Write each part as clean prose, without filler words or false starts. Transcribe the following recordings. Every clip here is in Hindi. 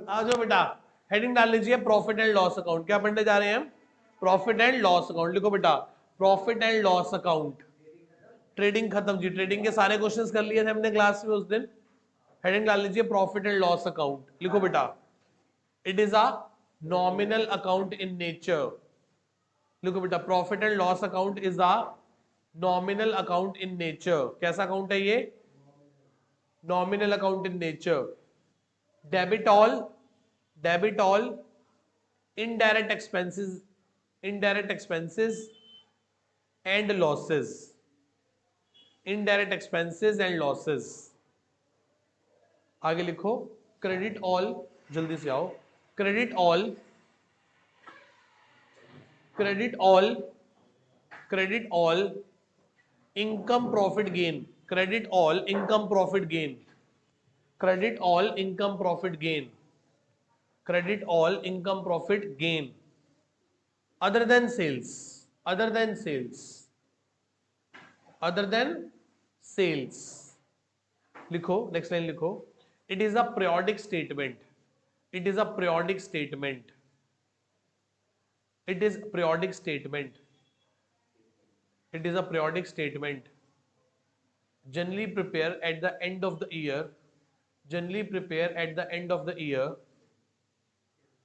आ जाओ बेटा, हेडिंग डाल लीजिए प्रॉफिट एंड लॉस अकाउंट। क्या पढ़ने जा रहे हैं हम? Profit and loss account. लिखो बेटा profit and loss account. Trading खत्म जी, ट्रेडिंग के सारे क्वेश्चंस कर लिए थे हमने क्लास में उस दिन। हेडिंग डाल लीजिए प्रॉफिट एंड लॉस अकाउंट। लिखो बेटा it is a nominal account in nature. लिखो बेटा profit and loss account is a nominal account in nature. कैसा अकाउंट है ये? Nominal account in nature. Debit all indirect expenses and losses, indirect expenses and losses। आगे लिखो क्रेडिट ऑल, जल्दी से आओ, credit all income profit gain, credit all income profit gain, credit all income profit gain, credit all income profit gain other than sales, other than sales, other than sales। लिखो नेक्स्ट लाइन लिखो it is a periodic statement, it is a periodic statement, it is periodic statement, it is a periodic statement generally prepare at the end of the year, generally prepare at the end of the year,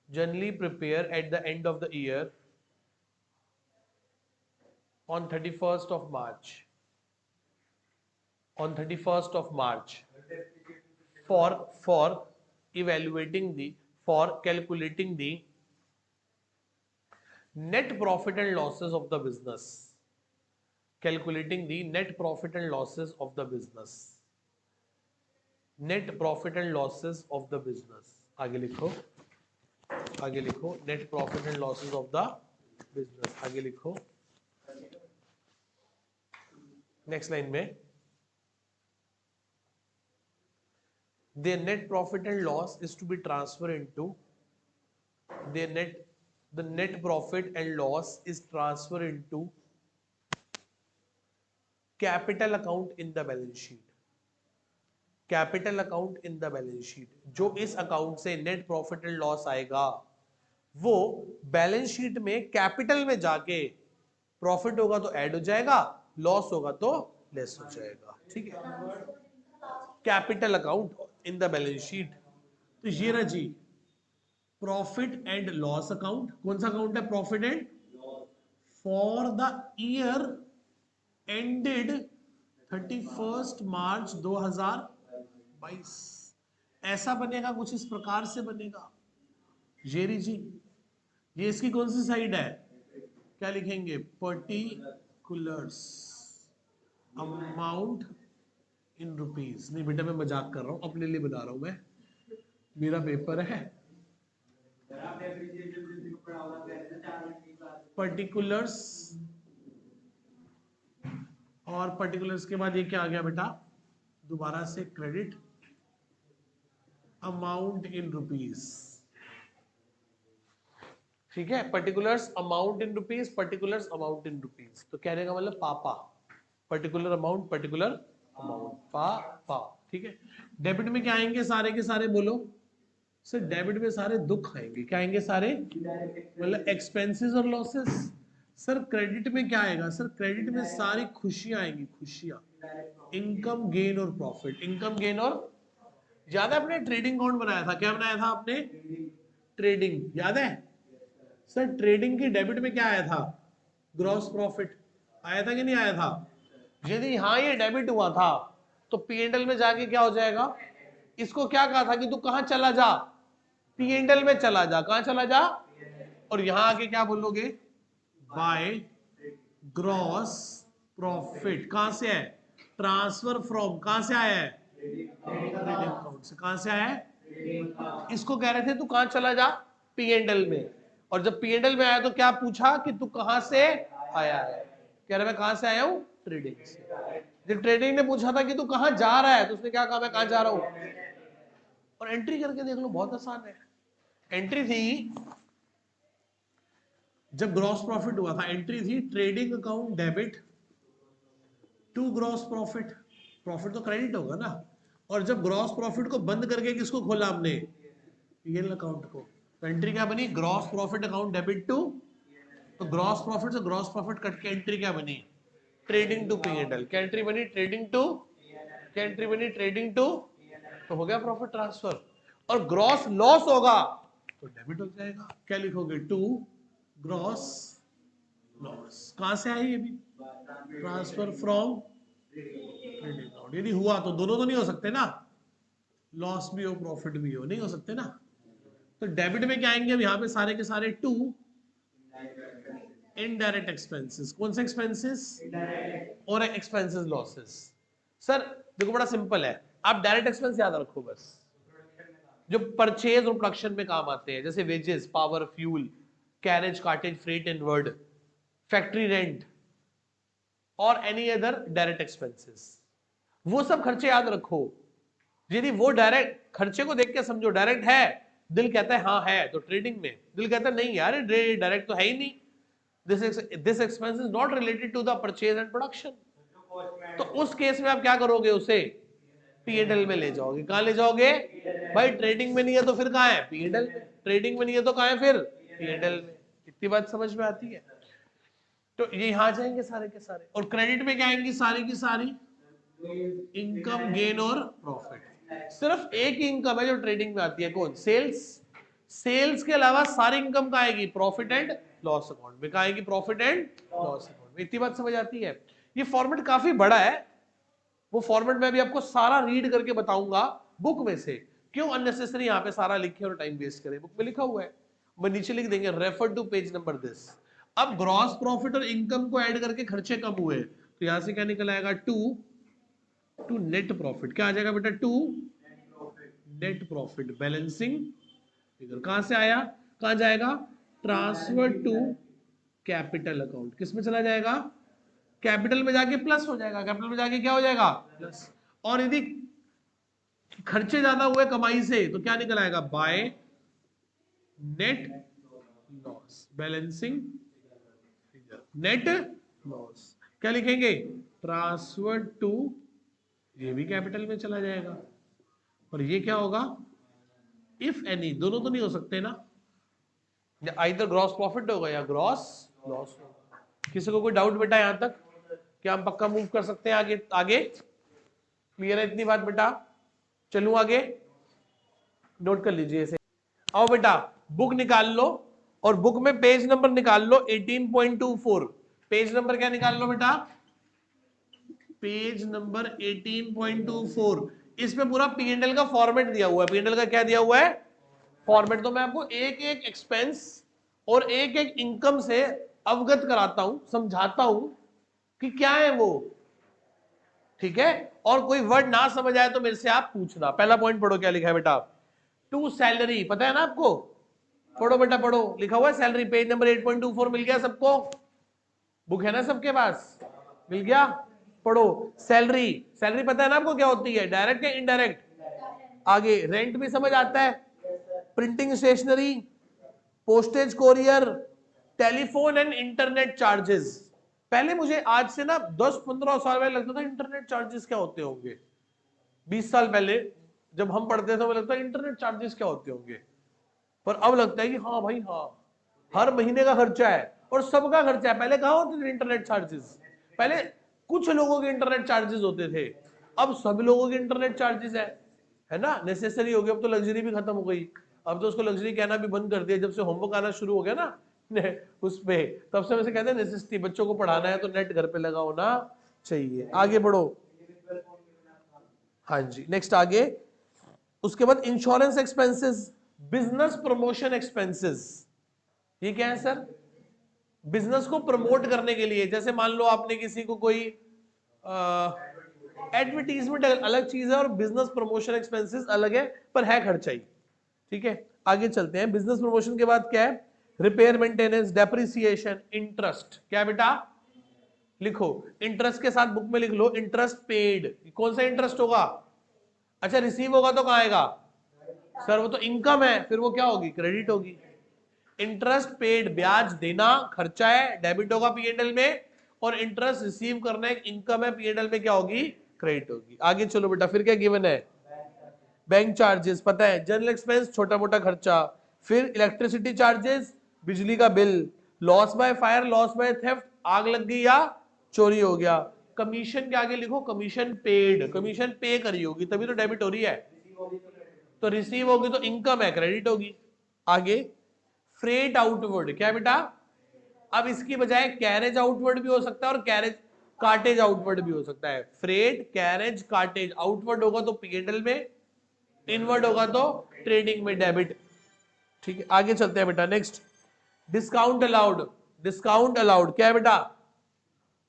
generally prepare at the end of the year on 31st of March, on 31st of March for evaluating the, for calculating the net profit and losses of the business, calculating the net profit and losses of the business, net profit and losses of the business। आगे लिखो, आगे लिखो net profit and losses of the business। आगे लिखो नेक्स्ट लाइन में their net profit and loss is to be transferred into their net, the net profit and loss is transferred into capital account in the balance sheet, capital account in the balance sheet। जो इस अकाउंट से नेट प्रॉफिट एंड लॉस आएगा वो बैलेंस शीट में कैपिटल में जाके प्रॉफिट होगा तो ऐड हो जाएगा, लॉस होगा तो लेस हो जाएगा। ठीक है, capital account in the balance sheet. तो ये रहा जी प्रॉफिट एंड लॉस अकाउंट। कौन सा अकाउंट है? Profit and for the year ended 31 मार्च 2022। ऐसा बनेगा, कुछ इस प्रकार से बनेगा। जेरी जी ये इसकी कौन सी साइड है? क्या लिखेंगे? Particulars amount in rupees. नहीं बेटा मैं मजाक कर रहा हूं, अपने लिए बना रहा हूं मैं, मेरा पेपर है। पर्टिकुलर्स और पर्टिकुलर्स के बाद ये क्या आ गया बेटा? दोबारा से क्रेडिट अमाउंट इन रुपीज। ठीक है, particulars amount in rupees, particulars amount in rupees. तो कहने का मतलब पापा, पर्टिकुलर अमाउंट, पर्टिकुलर अमाउंट, पापा। ठीक है, डेबिट में क्या आएंगे सारे के सारे? बोलो सर डेबिट में सारे दुख आएंगे। क्या आएंगे सारे? मतलब एक्सपेंसेस और लॉसेस। सर क्रेडिट में क्या आएगा? सर क्रेडिट में सारी खुशियां आएंगी, खुशियां, इनकम गेन और प्रॉफिट, इनकम गेन और। याद है आपने ट्रेडिंग अकाउंट बनाया था? क्या बनाया था आपने? ट्रेडिंग, याद है? सर ट्रेडिंग की डेबिट में क्या आया था? ग्रॉस प्रॉफिट आया था कि नहीं आया था? यदि यहां ये डेबिट हुआ था तो पीएनएल में जाके क्या हो जाएगा? इसको क्या कहा था कि तू कहां चला जा? पीएनएल में चला जा। कहां चला जा? और यहां आके क्या बोलोगे? By gross profit. कहां से है? ट्रांसफर फ्रॉम, कहां से आया है? ट्रेडिंग अकाउंट से। कहां से आया है? इसको कह रहे थे तू कहां चला जा? पीएनएल में। और जब पीएनएल में आया तो क्या पूछा कि तू कहां से आया है? कह रहा मैं कहां से आया हूं? ट्रेडिंग से। जब ट्रेडिंग ने पूछा था कि तू कहां जा रहा है तो उसने क्या कहा? मैं कहां जा रहा हूं। और एंट्री करके देख लो, बहुत आसान है। एंट्री थी जब ग्रॉस प्रॉफिट हुआ था, एंट्री थी trading account debit to gross profit. Profit तो क्रेडिट होगा ना। और जब ग्रॉस प्रॉफिट को बंद करके किसको खोला हमने? पीएनएल अकाउंट को। तो एंट्री क्या बनी, gross profit account debit to, तो ग्रॉस प्रॉफिट से ग्रॉस प्रॉफिट कट के एंट्री क्या बनी, ट्रेडिंग टू पीएनएल। क्या एंट्री बनी, ट्रेडिंग टू, क्या एंट्री बनी, ट्रेडिंग टू, तो हो गया प्रॉफिट ट्रांसफर। और ग्रॉस लॉस होगा तो डेबिट हो जाएगा। क्या लिखोगे, टू ग्रॉस लॉस। कहां से आई ये भी, ट्रांसफर फ्रॉम ट्रेडिंग अकाउंट। यदि हुआ तो दोनों तो नहीं हो सकते ना, लॉस भी हो प्रॉफिट भी हो, नहीं हो सकते ना। तो डेबिट में क्या आएंगे अब यहाँ पे सारे के सारे, टू इनडायरेक्ट एक्सपेंसेस। कौन से एक्सपेंसेस, और एक्सपेंसेस लॉसेस। सर देखो बड़ा सिंपल है, आप डायरेक्ट एक्सपेंस याद रखो बस, जो परचेज और प्रोडक्शन में काम आते हैं, जैसे wages, power, fuel, carriage, cartage, freight inward, factory rent और एनी अदर डायरेक्ट एक्सपेंसेस, वो सब खर्चे याद रखो। यदि वो डायरेक्ट खर्चे को देख के समझो डायरेक्ट है, दिल कहता है हाँ है, तो ट्रेडिंग में दिल कहता है नहीं यार डायरेक्ट तो है ही नहीं, this expense is not related to the purchase and production, तो उस केस में आप क्या करोगे, उसे पीएनएल में ले जाओगे। कहां ले जाओगे भाई, ट्रेडिंग में नहीं है तो फिर कहां है, पीएनएल में। ट्रेडिंग में नहीं है तो कहां है फिर, पीएनएल में। इतनी बात समझ में आती है। तो ये यहां जाएंगे सारे के सारे। और क्रेडिट में क्या आएंगी सारी की सारी, इनकम, गेन और प्रॉफिट। सिर्फ एक ही इनकम है जो ट्रेडिंग में आती है, कौन, सेल्स। सेल्स के अलावा सारी इनकम का आएगी प्रॉफिट एंड लॉस अकाउंट में, आएगी प्रॉफिट एंड लॉस अकाउंट में। इतनी बात समझ आती है। ये फॉर्मेट काफी बड़ा है, वो फॉर्मेट में भी आपको सारा रीड करके बताऊंगा बुक में से, क्यों अननेसेसरी यहाँ पे सारा लिखे और टाइम वेस्ट करें। बुक में लिखा हुआ है, मैं नीचे लिख देंगे refer to page number this. अब ग्रॉस प्रॉफिट और इनकम को ऐड करके खर्चे कम हुए, तो यहां से क्या निकल आएगा, टू नेट प्रॉफिट। क्या आ जाएगा बेटा, to net profit balancing figure. कहां से आया, कहां जाएगा, ट्रांसफर टू कैपिटल अकाउंट। किस में चला जाएगा, कैपिटल में जाके प्लस हो जाएगा। कैपिटल में जाके क्या हो जाएगा, प्लस। और यदि खर्चे ज्यादा हुए कमाई से तो क्या निकल आएगा, by net loss balancing figure, net loss. क्या लिखेंगे, ट्रांसफर टू, ये भी कैपिटल में चला जाएगा। और ये क्या होगा, इफ एनी, दोनों तो नहीं हो सकते ना, आइदर ग्रॉस प्रॉफिट होगा या ग्रॉस लॉस होगा। किसी को कोई डाउट बेटा यहां तक, क्या हम पक्का मूव कर सकते हैं आगे, आगे क्लियर है इतनी बात बेटा। चलूं आगे, नोट कर लीजिए इसे। आओ बेटा बुक निकाल लो, और बुक में पेज नंबर निकाल लो 18.24। पेज नंबर क्या निकाल लो बेटा, पेज नंबर 18.24। इसमें पूरा पीएनएल का फॉर्मेट दिया हुआ है। पीएनएल का क्या दिया हुआ है, फॉर्मेट। तो मैं आपको एक एक एक्सपेंस और एक एक इनकम से अवगत कराता हूं, समझाता हूं कि क्या है वो, ठीक है। और कोई वर्ड ना समझ आए तो मेरे से आप पूछना। पहला पॉइंट पढ़ो, क्या लिखा है बेटा, टू सैलरी, पता है ना आपको, पढ़ो बेटा पढ़ो, लिखा हुआ है सैलरी। पेज नंबर 8.24 मिल गया सबको, बुक है ना सबके पास, मिल गया, पढ़ो। सैलरी, सैलरी पता है ना आपको क्या होती है, डायरेक्ट या इनडायरेक्ट। आगे रेंट भी समझ आता है, printing stationery, postage, courier, telephone and internet charges. पहले मुझे आज से ना 10-15 साल पहले लगता था इंटरनेट चार्जेस क्या होते होंगे। 20 साल पहले जब हम पढ़ते थे मुझे लगता है इंटरनेट चार्जेस क्या होते होंगे, पर अब लगता है कि हाँ भाई हाँ, हर महीने का खर्चा है और सबका खर्चा है। पहले कहाँ होते थे इंटरनेट चार्जेस, पहले कुछ लोगों के इंटरनेट चार्जेस होते थे, अब सब लोगों के इंटरनेट चार्जेस है ना, नेसेसरी हो गया। अब तो लग्जरी भी खत्म हो गई, अब तो उसको लग्जरी कहना भी बंद कर दिया जब से होमवर्क आना शुरू हो गया ना उस पे, तब से वैसे कहते हैं नेसेसिटी, बच्चों को पढ़ाना है तो नेट घर पे लगा होना चाहिए। आगे बढ़ो, हाँ जी नेक्स्ट आगे। उसके बाद insurance expenses, business promotion expenses. ये क्या है सर, बिजनेस को प्रमोट करने के लिए, जैसे मान लो आपने किसी को कोई एडवर्टीजमेंट अलग चीज है और बिजनेस प्रमोशन एक्सपेंसेस अलग है, पर है खर्चा ही, ठीक है। आगे चलते हैं, बिजनेस प्रमोशन के बाद क्या है, रिपेयर, मेंटेनेंस, डेप्रिसिएशन, इंटरेस्ट। क्या बेटा, लिखो इंटरेस्ट के साथ बुक में लिख लो, इंटरेस्ट पेड। कौन सा इंटरेस्ट होगा, अच्छा रिसीव होगा तो कहां आएगा सर, वो तो इनकम है, फिर वो क्या होगी, क्रेडिट होगी। इंटरेस्ट पेड, ब्याज देना खर्चा है, डेबिट होगा पीएनएल में, और इंटरेस्ट रिसीव करना एक इनकम है, पीएनएल में क्या होगी, क्रेडिट होगी। आगे चलो बेटा, फिर क्या गिवन है, बैंक चार्जेस पता है, जनरल एक्सपेंस छोटा मोटा खर्चा, फिर इलेक्ट्रिसिटी चार्जेस बिजली का bill, loss by fire, loss by theft, आग लग गई या चोरी हो गया। कमीशन के आगे लिखो कमीशन पेड, कमीशन पे करी होगी तभी तो डेबिट हो रही है, तो रिसीव होगी तो इनकम है, क्रेडिट होगी। आगे फ्रेट आउटवर्ड, क्या बेटा, अब इसकी बजाय कैरेज आउटवर्ड भी हो सकता है और कैरेज कार्टेज आउटवर्ड भी हो सकता है। फ्रेट कैरेज कार्टेज, आउटवर्ड होगा तो पीएनएल में, इनवर्ड होगा तो ट्रेडिंग में डेबिट। ठीक है आगे चलते हैं बेटा। Next discount allowed, discount allowed क्या है बेटा,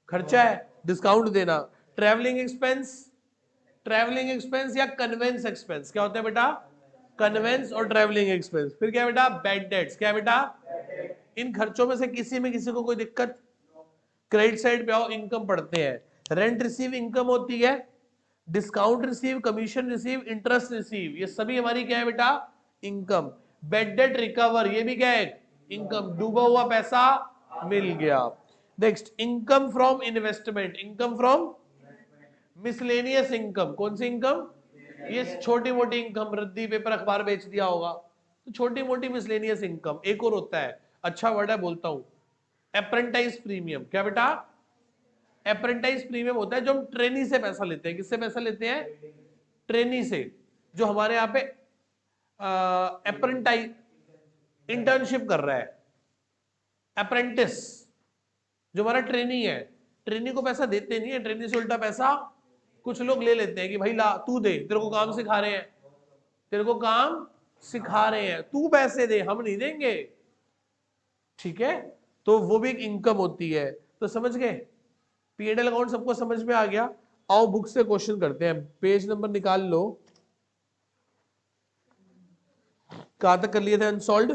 खर्चा है, डिस्काउंट देना। ट्रेवलिंग एक्सपेंस, ट्रेवलिंग एक्सपेंस या कन्वेंस एक्सपेंस, क्या होता है बेटा, कन्वेंस और ट्रेवलिंग एक्सपेंस। फिर क्या बेटा, बैड डेट्स, क्या बेटा, इन खर्चों में से किसी में किसी को कोई दिक्कत, क्रेडिट साइड पे आओ, इनकम पढ़ते हैं। रेंट रिसीव इनकम होती है, discount receive, commission receive, interest receive, ये सभी हमारी क्या है बेटा, इनकम। बैड डेट रिकवर, ये भी क्या है, इनकम, डूबा हुआ पैसा मिल गया। Next income from investment, income from miscellaneous income, कौन सी इनकम, ये छोटी मोटी इनकम, रद्दी पेपर अखबार बेच दिया होगा तो छोटी मोटी मिसलेनियस इनकम। एक और होता है, अच्छा वर्ड है बोलता हूं, अप्रेंटाइज प्रीमियम, क्या बेटा, अप्रेंटाइज प्रीमियम होता है जो हम ट्रेनी से पैसा लेते हैं। किससे पैसा लेते हैं, ट्रेनी से, जो हमारे यहाँ पे अप्रेंटाइज इंटर्नशिप कर रहा है, अप्रेंटिस जो हमारा ट्रेनी है। ट्रेनी को पैसा देते नहीं है, ट्रेनी से उल्टा पैसा कुछ लोग ले लेते हैं कि भाई ला तू दे, तेरे को काम सिखा रहे हैं, तेरे को काम सिखा रहे हैं, तू पैसे दे, हम नहीं देंगे। ठीक है, तो वो भी एक इनकम होती है। तो समझ गए, पीएनएल अकाउंट सबको समझ में आ गया। आओ बुक से क्वेश्चन करते हैं, पेज नंबर निकाल लो, कहां तक कर लिए थे, अनसॉल्व्ड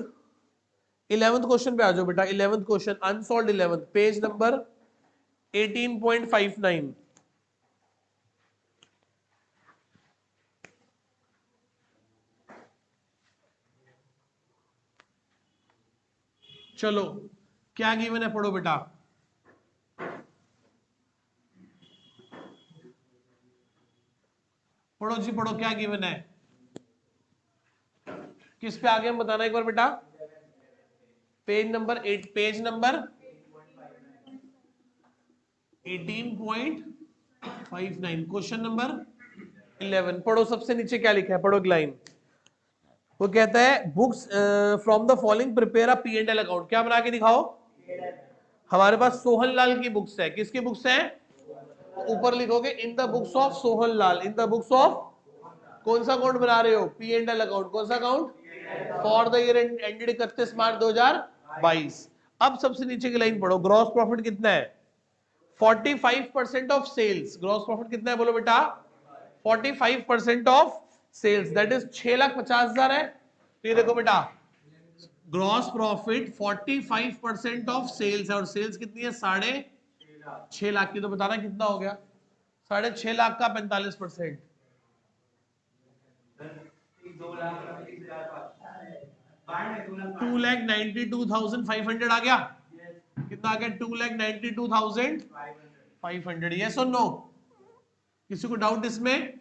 11th क्वेश्चन पे आ जाओ बेटा। 11th question unsolved 11th, page number 18.59। चलो क्या गिवन है, पढ़ो बेटा। पढ़ो जी पढ़ो, क्या गिवन है, किस पे आगे हम बताना एक बार बेटा। Page number 8, page number 18.59, question number 11। पढ़ो, सबसे नीचे क्या लिखा है, पढ़ो एक लाइन। वो कहता है books from the following prepare a P and L account, क्या बना के दिखाओ। हमारे पास सोहन लाल की बुक्स है, किसकी बुक्स है, ऊपर लिखोगे in the books of Sohan Lal, in the books of, कौन सा अकाउंट बना रहे हो, पी एंड एल अकाउंट, कौन सा account, for the year ended 31 मार्च 2022। अब सबसे नीचे की लाइन पढ़ो, ग्रॉस प्रॉफिट कितना है, 45% ऑफ सेल्स, ग्रॉस प्रॉफिट कितना है बोलो बेटा, 45% ऑफ सेल्स, दैट इज 6,50,000 है। तो ये देखो बेटा, ग्रॉस प्रॉफिट 45% ऑफ सेल्स है, और सेल्स कितनी है, 6.5 लाख की। तो बताना कितना हो गया, 6.5 लाख का 45%, 2,92,500 आ गया, कितना आ गया, 2,92,500। यस और नो, किसी को डाउट इसमें।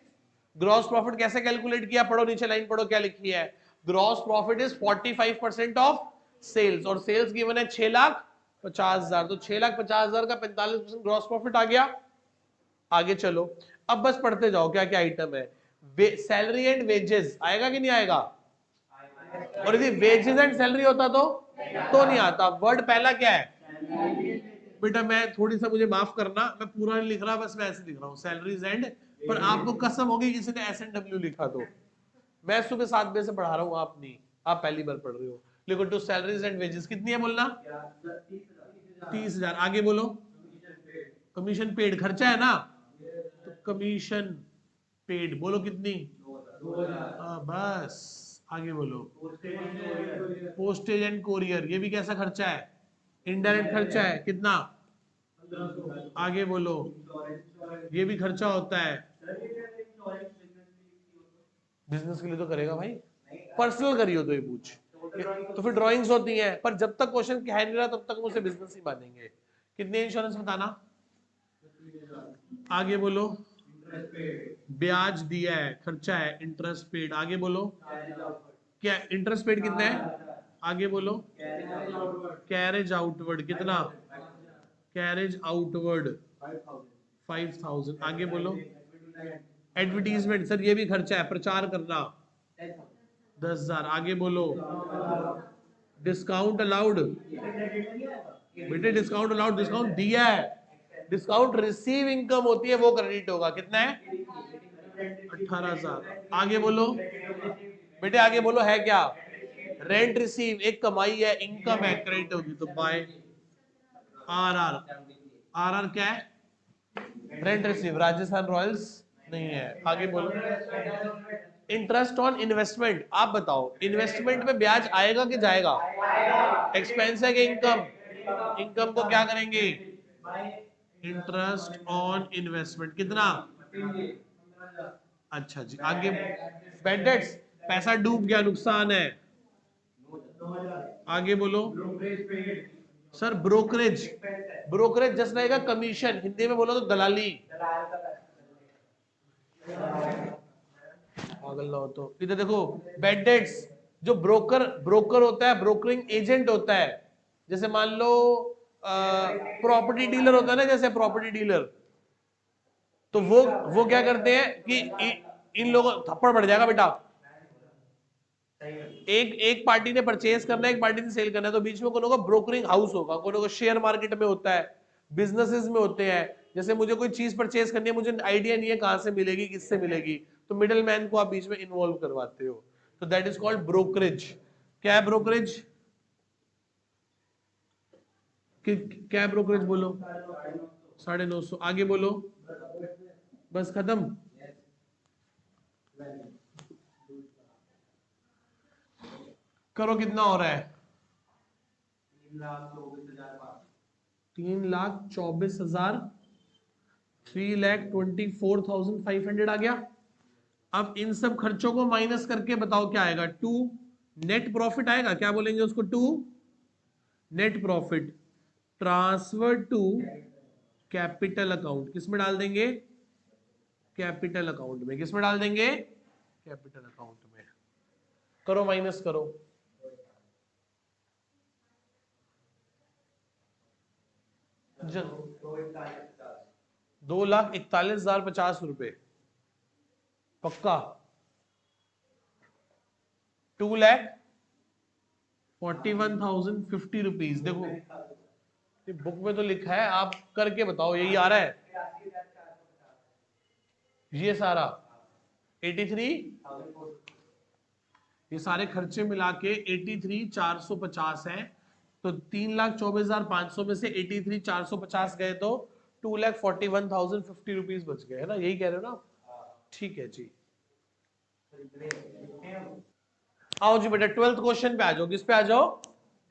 ग्रॉस प्रॉफिट कैसे कैलकुलेट किया, पढ़ो नीचे लाइन पढ़ो क्या लिखी है, gross profit is 45% of sales, और सेल्स गिवन है 6,50,000, तो 6,50,000 का 45% ग्रॉस प्रॉफिट आ गया। आगे चलो, अब बस पढ़ते जाओ क्या क्या आइटम है। सैलरी एंड वेजेस आएगा कि नहीं आएगा, और यदि वेजेस एंड सैलरी होता तो नहीं आता। वर्ड पहला क्या है बेटा, मैं थोड़ी सा मुझे माफ करना, मैं पूरा नहीं लिख रहा, बस मैं ऐसे लिख रहा हूँ सैलरीज एंड, पर आपको कसम होगी किसी ने SNW लिखा तो, मैं सुबह 7 बजे से पढ़ा रहा हूँ, आप नहीं, आप पहली बार पढ़ रहे हो। लिखो टू सैलरीज एंड वेजेस कितनी है बोलना, 30,000। आगे बोलो, कमीशन पेड खर्चा है ना, तो कमीशन पेड बोलो कितनी, बस। आगे बोलो, पोस्टेज एंड कोरियर, ये भी कैसा खर्चा है, इनडायरेक्ट खर्चा है, कितना, आगे बोलो, ये भी खर्चा होता है, बिजनेस के लिए तो करेगा भाई, पर्सनल करियो तो ये पूछ, तो फिर ड्राइंग्स होती हैं, पर जब तक क्वेश्चन कह नहीं रहा तब तक उसे बिजनेस ही मानेंगे। कितने इंश्योरेंस बताना, आगे बोलो, ब्याज दिया है, खर्चा है, इंटरेस्ट पेड। आगे बोलो क्या इंटरेस्ट पेड कितना है, आगे बोलो कैरेज आउटवर्ड कितना, कैरेज आउटवर्ड 5000। आगे बोलो एडवर्टीजमेंट सर ये भी खर्चा है, प्रचार करना 10,000। आगे बोलो डिस्काउंट अलाउड, बेटे डिस्काउंट अलाउड डिस्काउंट दिया है, डिस्काउंट रिसीव इनकम होती है वो क्रेडिट होगा, कितना है 18,000। आगे बोलो बेटे आगे बोलो है क्या, रेंट रिसीव एक कमाई है, इनकम है, क्रेडिट होगी तो by R R. R R क्या है, रेंट रिसीव, राजस्थान रॉयल्स नहीं है। आगे बोलो इंटरेस्ट ऑन इन्वेस्टमेंट, आप बताओ इन्वेस्टमेंट में ब्याज आएगा कि जाएगा, एक्सपेंस है कि इनकम, इनकम को क्या करेंगे इंटरेस्ट ऑन इन्वेस्टमेंट कितना, अच्छा जी। आगे बैड डेट्स पैसा डूब गया नुकसान है, आगे बोलो सर ब्रोकरेज, ब्रोकरेज जस्ट रहेगा कमीशन, हिंदी में बोलो तो दलाली, पागल ना हो तो। इधर देखो बैड डेट्स, जो ब्रोकर ब्रोकर होता है, ब्रोकरिंग एजेंट होता है, जैसे मान लो प्रॉपर्टी डीलर होता है ना, जैसे प्रॉपर्टी डीलर, तो वो क्या करते हैं कि इन लोगों, थप्पड़ पड़ जाएगा बेटा, एक पार्टी ने परचेज करना है, एक पार्टी ने सेल करना है, तो बीच में कौन होगा ब्रोकरिंग हाउस होगा, कौन होगा शेयर मार्केट में होता है, बिजनेसेस में होते हैं, जैसे मुझे कोई चीज परचेज करनी है, मुझे आइडिया नहीं है कहां से मिलेगी किससे मिलेगी, तो मिडिल मैन को आप बीच में इन्वॉल्व करवाते हो, तो दैट इज कॉल्ड ब्रोकरेज। क्या है ब्रोकरेज, क्या है ब्रोकरेज बोलो 950। आगे बोलो बस खत्म, करो कितना हो रहा है 3,24,000, 3,24,500 आ गया। अब इन सब खर्चों को माइनस करके बताओ क्या आएगा, टू नेट प्रॉफिट आएगा, क्या बोलेंगे उसको, to net profit transfer to capital account, किस में डाल देंगे कैपिटल अकाउंट में, किस में डाल देंगे कैपिटल अकाउंट में। करो माइनस करो, जन 2,41,050 रुपए पक्का, 2,41,050 रुपीज। देखो बुक में तो लिखा है, आप करके बताओ यही आ रहा है, ये सारा 83, ये सारे खर्चे मिला के 83,450 है, तो 3,24,500 में से 83,450 गए तो 2,41,050 रुपीज बच गए, है ना, यही कह रहे हो ना, ठीक है जी। आओ जी बेटा 12th क्वेश्चन पे आ जाओ, किस पे आ जाओ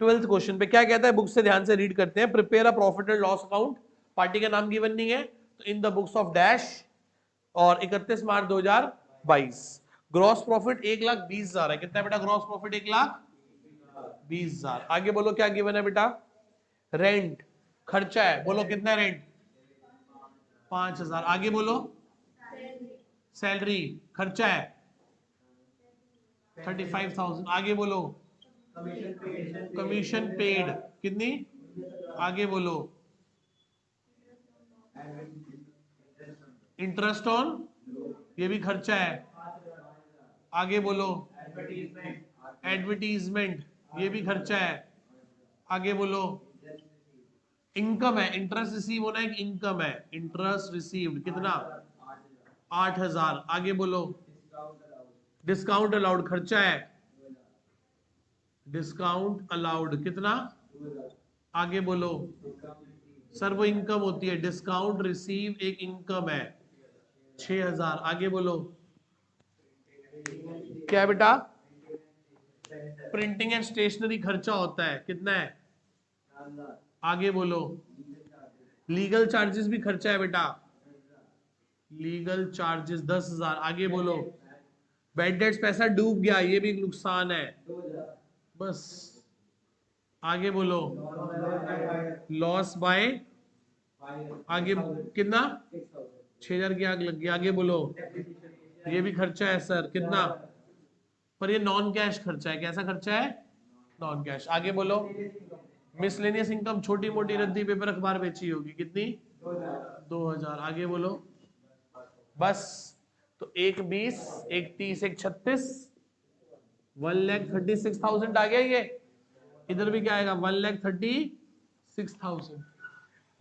12th क्वेश्चन पे। क्या कहता है, बुक से ध्यान से रीड करते हैं। Prepare a profit and loss account, party का नाम गिवन नहीं है तो in the books of dash, और 31 मार्च 2022 ग्रॉस प्रॉफिट 1,20,000 है, कितना है बेटा ग्रॉस प्रॉफिट 1,20,000। आगे बोलो क्या गिवन है बेटा, रेंट खर्चा है, बोलो कितना रेंट 5,000। आगे बोलो सैलरी खर्चा है 35,000। आगे बोलो कमीशन पेड कितनी, आगे बोलो इंटरेस्ट ऑन, ये भी खर्चा है, आगे बोलो एडवर्टीजमेंट, ये भी खर्चा है, आगे बोलो इनकम है, इंटरेस्ट रिसीव होना एक इनकम है, इंटरेस्ट रिसीव्ड कितना 8,000। आगे बोलो डिस्काउंट अलाउड खर्चा है, डिस्काउंट अलाउड कितना, आगे बोलो सर वो इनकम होती है, डिस्काउंट रिसीव एक इनकम है 6,000। आगे बोलो क्या है बेटा, प्रिंटिंग एंड स्टेशनरी खर्चा होता है, कितना है, आगे बोलो लीगल चार्जेस भी खर्चा है बेटा, लीगल चार्जेस 10,000। आगे बोलो बैड डेट्स पैसा डूब गया, ये भी नुकसान है, बस। आगे बोलो लॉस बाय, आगे कितना 6,000 की आग लग गई। आगे बोलो, ये भी खर्चा है सर, कितना? पर ये नॉन कैश खर्चा है। कैसा खर्चा है? Non cash. आगे बोलो, मिसलेनियस इनकम, छोटी मोटी रद्दी पेपर अखबार बेची होगी, कितनी? 2,000। आगे बोलो, बस। तो एक 20, एक 30, एक 36, 1,36,000 आ गया ये। इधर भी क्या आएगा? 1,36,000।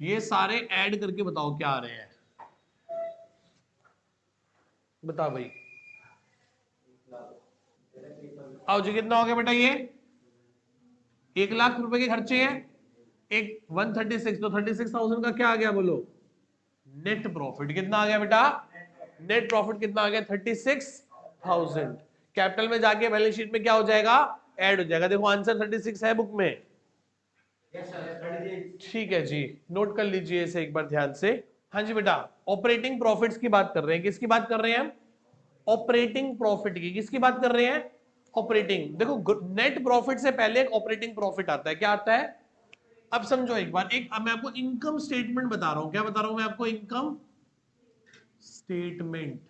ये सारे ऐड करके बताओ क्या आ रहे हैं, बताओ भाई। आओ जी, कितना हो गया बेटा? ये 1,00,000 रुपए के खर्चे हैं, एक 136, तो 36,000 का क्या आ गया बोलो? Net profit. कितना आ गया बेटा? नेट प्रॉफिट कितना आ गया? 36,000। कैपिटल में जाके बैलेंस शीट में क्या हो जाएगा? ऐड हो जाएगा। देखो आंसर 36 है बुक में। ठीक है जी, नोट कर लीजिए इसे एक बार ध्यान से। हाँ जी बेटा, ऑपरेटिंग प्रॉफिट्स की बात कर रहे हैं। किसकी बात कर रहे हैं हम? ऑपरेटिंग प्रॉफिट की। किसकी बात कर रहे हैं? ऑपरेटिंग। देखो नेट प्रॉफिट से पहले एक ऑपरेटिंग प्रॉफिट आता है। क्या आता है? अब समझो एक बार, एक अब मैं आपको इनकम स्टेटमेंट बता रहा हूं। क्या बता रहा हूं मैं आपको? Income statement.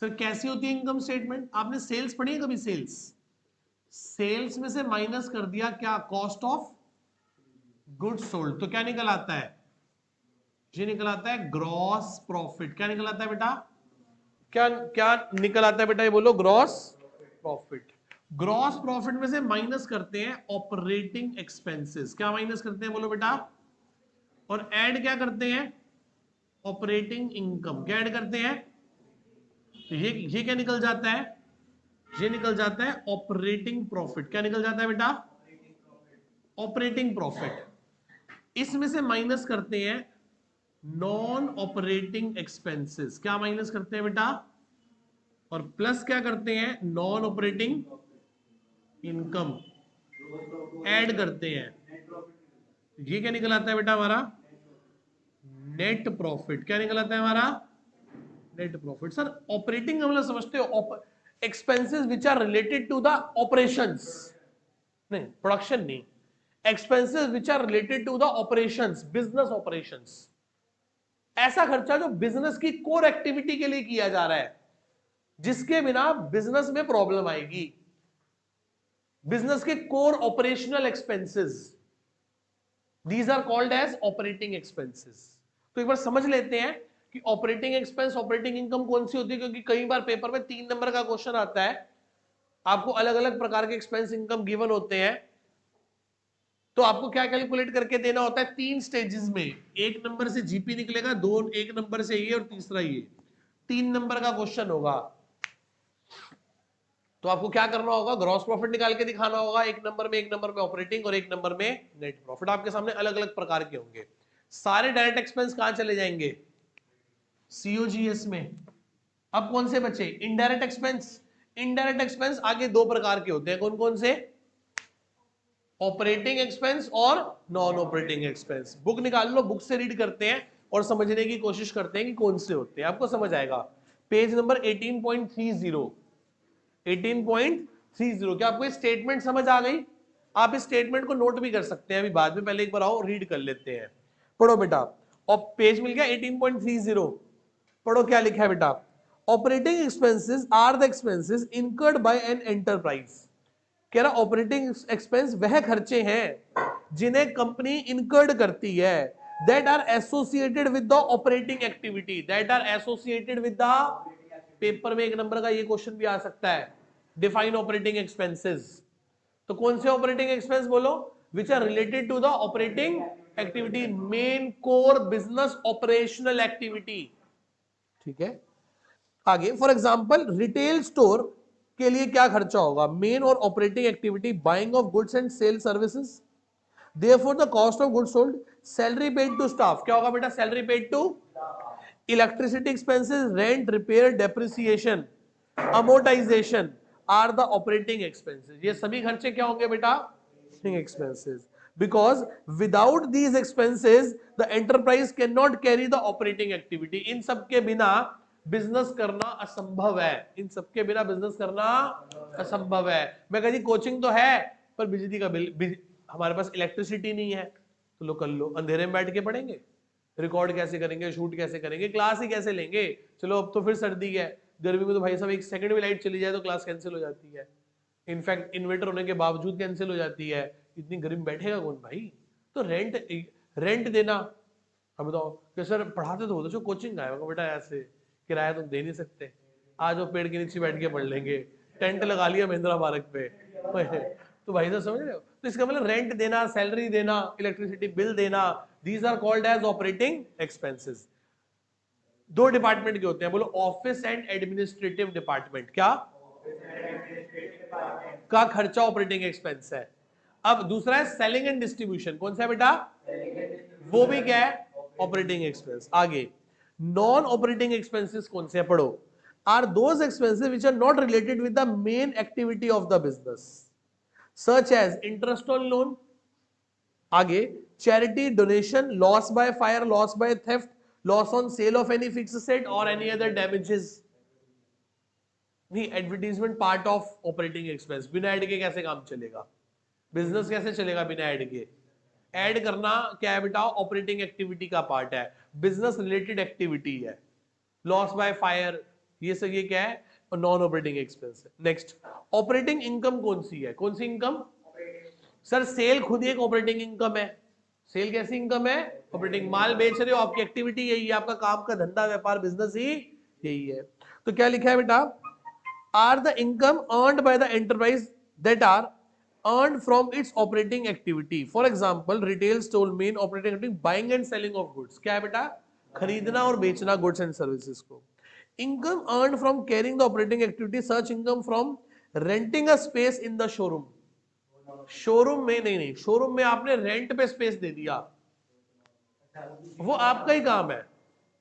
सर कैसी होती है इनकम स्टेटमेंट? आपने सेल्स पढ़ी है कभी? सेल्स, सेल्स में से माइनस कर दिया क्या? कॉस्ट ऑफ गुड्स सोल्ड, तो क्या निकल आता है? ये निकल आता है ग्रॉस प्रॉफिट। क्या निकल आता है बेटा? क्या क्या निकल आता है बेटा? ये बोलो, ग्रॉस प्रॉफिट। ग्रॉस प्रॉफिट में से माइनस करते हैं ऑपरेटिंग एक्सपेंसेस। क्या माइनस करते हैं बोलो बेटा? और ऐड क्या करते हैं? Operating income. क्या ऐड करते हैं? ये क्या निकल जाता है? ये निकल जाता है ऑपरेटिंग प्रॉफिट। क्या निकल जाता है बेटा? Operating profit. इसमें से माइनस करते हैं नॉन ऑपरेटिंग एक्सपेंसेस। क्या माइनस करते हैं बेटा? और प्लस क्या करते हैं? नॉन ऑपरेटिंग इनकम ऐड करते हैं। ये क्या निकल आता है बेटा हमारा? Net profit. क्या निकल आता है हमारा? Net profit. सर ऑपरेटिंग हम लोग समझते हो expenses which are related to the operations, नहीं प्रोडक्शन नहीं, expenses which are related to the operations, business operations. ऐसा खर्चा जो बिजनेस की कोर एक्टिविटी के लिए किया जा रहा है, जिसके बिना बिजनेस में प्रॉब्लम आएगी, बिजनेस के core operational expenses, these are called as operating expenses. तो एक बार समझ लेते हैं कि ऑपरेटिंग एक्सपेंस, ऑपरेटिंग इनकम कौन सी होती है, क्योंकि कई बार पेपर में 3 नंबर का क्वेश्चन आता है, आपको अलग अलग प्रकार के एक्सपेंस इनकम गिवन होते हैं, तो आपको क्या कैलकुलेट करके देना होता है? 3 स्टेजेस में। 1 नंबर से जीपी निकलेगा, 2 1 नंबर से ये, और तीसरा ये। 3 नंबर का क्वेश्चन होगा। तो आपको क्या करना होगा? ग्रॉस प्रॉफिट निकाल के दिखाना होगा। 1 नंबर में ऑपरेटिंग, और 1 नंबर में नेट प्रॉफिट। आपके सामने अलग अलग प्रकार के होंगे। सारे डायरेक्ट एक्सपेंस कहां चले जाएंगे? सीओजीएस में। अब कौन से बचे? Indirect expense. इनडायरेक्ट एक्सपेंस आगे 2 प्रकार के होते हैं। कौन कौन से? ऑपरेटिंग एक्सपेंस और नॉन ऑपरेटिंग एक्सपेंस। बुक निकाल लो, बुक से रीड करते हैं और समझने की कोशिश करते हैं कि कौन से होते हैं। आपको समझ आएगा। Page number 18.30, 18.30। क्या आपको स्टेटमेंट समझ आ गई? आप इस स्टेटमेंट को नोट भी कर सकते हैं अभी बाद में, पहले एक बार आओ रीड कर लेते हैं। पढ़ो बेटा, और पेज मिल गया 18.30। पढ़ो क्या लिखा है बेटा? Operating expenses are the expenses incurred by an enterprise. कह रहा ऑपरेटिंग एक्सपेंस वह खर्चे हैं जिन्हें कंपनी इनकर्ड करती है, that are associated with the operating activity, that are associated with the. Paper में 1 नंबर का ये क्वेश्चन भी आ सकता है, डिफाइन ऑपरेटिंग एक्सपेंसेस। तो कौन से ऑपरेटिंग एक्सपेंस बोलो? Which are related to the operating activity, main core business operational activity. ठीक है, आगे फॉर एग्जांपल रिटेल स्टोर के लिए क्या खर्चा होगा? मेन और operating activity, buying of goods and sale services, therefore the cost of goods sold, salary paid to staff. क्या होगा बेटा? Salary paid to, electricity expenses, rent, repair, depreciation, amortisation are the operating expenses. ये सभी खर्चे क्या होंगे बेटा? Expenses. Because without these expenses the enterprise can not carry the operating activity. इन सब के बिना बिजनेस करना असंभव है। इन सबके बिना बिजनेस करना असंभव है। मैं कह जी कोचिंग तो है, पर बिजली का बिल, हमारे पास इलेक्ट्रिसिटी नहीं है, तो लो कर लो, अंधेरे में बैठ के पढ़ेंगे। रिकॉर्ड कैसे करेंगे, शूट कैसे करेंगे, क्लास ही कैसे लेंगे। चलो अब तो फिर सर्दी है, गर्मी में तो भाई साहब एक सेकंड भी लाइट चली जाए तो क्लास कैंसिल हो जाती है, इनफैक्ट इन्वर्टर होने के बावजूद कैंसिल हो जाती है, इतनी गर्मी बैठेगा कौन भाई। तो रेंट देना, अब बताओ कि सर पढ़ाते तो हो, कोचिंग आया होगा बेटा, ऐसे किराया तुम दे नहीं सकते, आज वो पेड़ के नीचे बैठ के पढ़ लेंगे, टेंट लगा लिया महिंद्रा पार्क पे तो भाई साहब समझ रहे हो, तो इसका मतलब रेंट देना, सैलरी देना, इलेक्ट्रिसिटी बिल देना, these are called as operating expenses. दो डिपार्टमेंट के होते हैं, बोलो ऑफिस एंड एडमिनिस्ट्रेटिव डिपार्टमेंट, क्या का खर्चा ऑपरेटिंग एक्सपेंस है। अब दूसरा है सेलिंग एंड डिस्ट्रीब्यूशन, कौन सा है बेटा, वो भी क्या है, ऑपरेटिंग एक्सपेंस। आगे नॉन ऑपरेटिंग एक्सपेंसेस कौन से है, पढ़ो, are those expenses which are not related with the main activity of the business, such as interest on loan, आगे charity, donation, loss by fire, loss by theft, loss on sale of any fixed asset और एनी अदर डैमेजेस। नहीं, advertisement part of operating expense. बिना ऐड के कैसे काम चलेगा, बिजनेस कैसे चलेगा बिना ऐड के। ऐड करना क्या है बेटा, ऑपरेटिंग एक्टिविटी का पार्ट है, बिजनेस रिलेटेड एक्टिविटी है। लॉस बाय फायर ये सब ये क्या है, नॉन ऑपरेटिंग एक्सपेंस है। नेक्स्ट ऑपरेटिंग इनकम कौन सी है, कौन सी इनकम, सर सेल खुद ही एक ऑपरेटिंग इनकम है। सेल कैसी इनकम है, ऑपरेटिंग, माल बेच रहे हो, आपकी एक्टिविटी यही है, आपका काम का धंधा व्यापार बिजनेस ही यही है। तो क्या लिखा है बेटा, are the income earned by the enterprise that are earned from its operating activity. For example, retail store main operating activity buying and selling of goods. क्या है बेटा, खरीदना और बेचना goods and services को। Income earned from carrying the operating activity, such income from renting a space in the showroom. Showroom में नहीं, शोरूम में आपने रेंट पे स्पेस दे दिया, वो आपका ही काम है,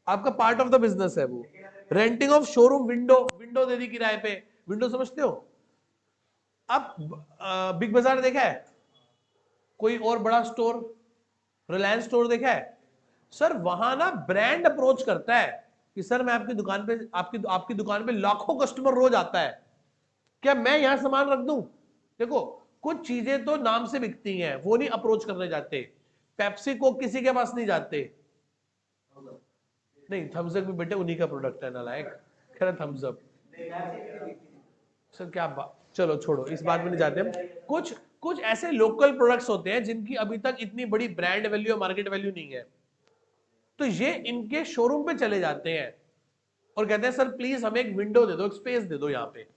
आपका पार्ट ऑफ द बिजनेस है वो। रेंटिंग ऑफ शोरूम, विंडो दे दी किराए पे, विंडो समझते हो। अब बिग बाजार देखा है, कोई और बड़ा स्टोर, रिलायंस स्टोर देखा है, सर वहां ना ब्रांड अप्रोच करता है कि सर मैं आपकी दुकान पे, आपकी दुकान पे लाखों कस्टमर रोज आता है, क्या मैं यहां सामान रख दूं। देखो कुछ चीजें तो नाम से बिकती हैं, वो नहीं अप्रोच करने जाते। पेप्सी को किसी के पास नहीं जाते, नहीं थम्स अप भी बेटे उन्हीं का प्रोडक्ट है नालायक, कह रहा थम्स अप, सर क्या बात, चलो छोड़ो इस बात में नहीं जाते हम। कुछ कुछ ऐसे लोकल प्रोडक्ट्स होते हैं जिनकी अभी तक इतनी बड़ी ब्रांड वैल्यू, मार्केट वैल्यू नहीं है, तो ये इनके शोरूम पे चले जाते हैं और कहते हैं सर प्लीज हमें एक विंडो दे दो, एक स्पेस दे दो, यहाँ पे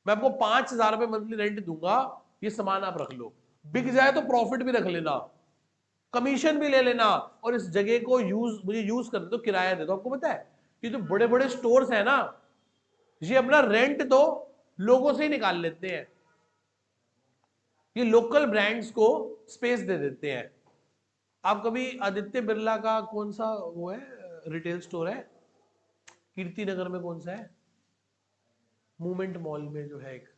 मैं आपको 5,000 रुपए मंथली रेंट दूंगा, ये सामान आप रख लो, बिक जाए तो प्रॉफिट भी रख लेना, कमीशन भी ले लेना, और इस जगह को मुझे यूज कर दो, किराया दे दो। आपको पता है ये जो बड़े बड़े स्टोर्स है ना, ये अपना रेंट तो लोगों से ही निकाल लेते हैं, ये लोकल ब्रांड्स को स्पेस दे देते हैं। आप कभी आदित्य बिरला का कौन सा वो है रिटेल स्टोर है कीर्ति नगर में, कौन सा है, मूवमेंट मॉल में जो है एक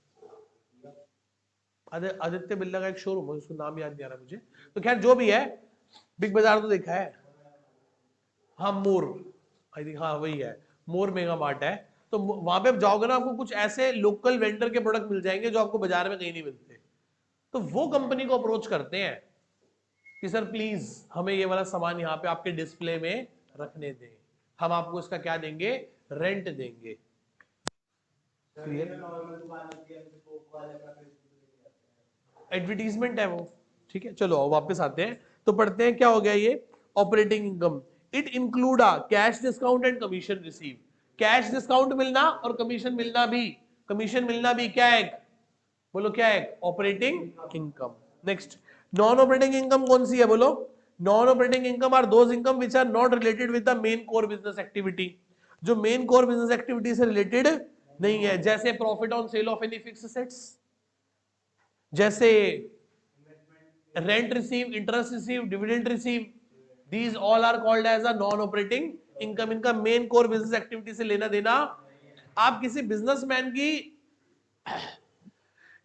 आदित्य बिरला का एक शोरूम है, उसका नाम याद नहीं आ रहा मुझे, तो खैर जो भी है, बिग बाजार तो देखा है, हाँ मोर, आई थिंक हाँ वही है, मोर मेगा मार्ट है। तो वहां पे आप जाओगे ना, आपको कुछ ऐसे लोकल वेंडर के प्रोडक्ट मिल जाएंगे जो आपको बाजार में कहीं नहीं मिलते, तो वो कंपनी को अप्रोच करते हैं कि सर प्लीज हमें ये वाला सामान यहाँ पे आपके डिस्प्ले में रखने दें, हम आपको इसका क्या देंगे, रेंट देंगे। एडवर्टीजमेंट है वो, ठीक है। चलो वापस आते हैं, तो पढ़ते हैं क्या हो गया ये operating income. It include cash discount and commission receive, cash discount मिलना और कमीशन मिलना भी क्या है, बोलो क्या है, operating income. Next non operating income कौन सी है, बोलो, non operating income are those income which are not related with the main core business activity, जो मेन कोर बिजनेस एक्टिविटी से रिलेटेड नहीं है, जैसे profit on sale of any fixed assets, जैसे rent receive, interest receive, dividend receive, these all are called as a non operating income. इनका मेन कोर बिजनेस एक्टिविटी से लेना देना। आप किसी बिजनेसमैन की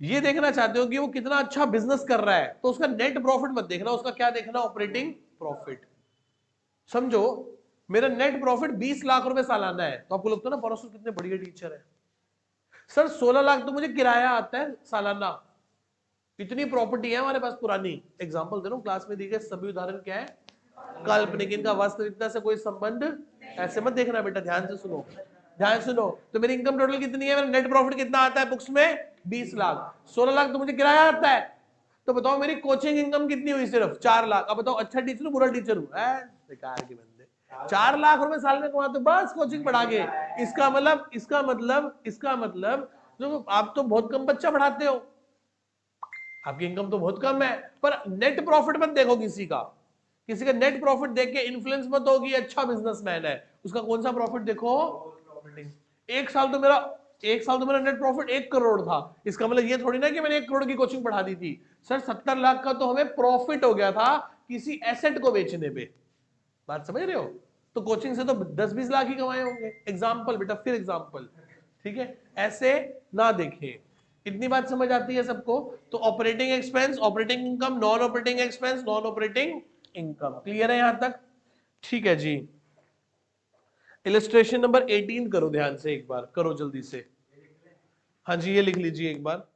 ये देखना चाहते हो कि वो कितना अच्छा बिजनेस कर रहा है, तो उसका नेट प्रॉफिट मत देखना, उसका क्या देखना, ऑपरेटिंग प्रॉफिट। समझो मेरा नेट प्रॉफिट 20 लाख रुपए सालाना है, तो आपको लगता है ना परसों कितने बढ़िया टीचर है, सर 16 लाख तो मुझे किराया आता है सालाना, इतनी प्रॉपर्टी है हमारे पास पुरानी। एग्जांपल दे रहा हूं, क्लास में दी गए सभी उदाहरण क्या है, काल्पनिक, इनका वास्तविकता से कोई संबंध, ऐसे मत देखना बेटा, ध्यान से सुनो, ध्यान से सुनो। तो मेरी इनकम टोटल कितनी है, मेरा नेट प्रॉफिट कितना आता है बुक्स में 20 लाख, 16 लाख तो मुझे किराया आता है। तो बताओ मेरी कोचिंग इनकम कितनी हुई, सिर्फ 4 लाख। अब बताओ अच्छा टीचर हूं बुरा टीचर हूं, बेकार के बंदे, 4 लाख रुपए साल में कमाते बस कोचिंग पढ़ा के। इसका मतलब जो आप तो बहुत कम बच्चा पढ़ाते हो, आपकी इनकम तो बहुत कम है, पर नेट प्रॉफिट मत देखो किसी का नेट प्रॉफिट देख के इन्फ्लुएंस मत होगी, अच्छा बिजनेसमैन है उसका कौन सा प्रॉफिट देखो। एक साल तो मेरा नेट प्रॉफिट 1 करोड़ था, इसका मतलब ये थोड़ी ना कि मैंने 1 करोड़ की कोचिंग पढ़ा दी थी सर, 70 लाख का तो हमें प्रॉफिट हो गया था किसी एसेट को बेचने पे, बात समझ रहे हो। तो कोचिंग से तो 10-20 लाख ही कमाए होंगे, एग्जाम्पल बेटा, फिर एग्जाम्पल, ठीक है, ऐसे ना देखें। इतनी बात समझ आती है सबको। तो operating expense, operating income, non operating expense, non operating income, clear है यहां तक, ठीक है जी। इलस्ट्रेशन नंबर 18 करो ध्यान से, एक बार करो जल्दी से। हाँ जी, ये लिख लीजिए एक बार।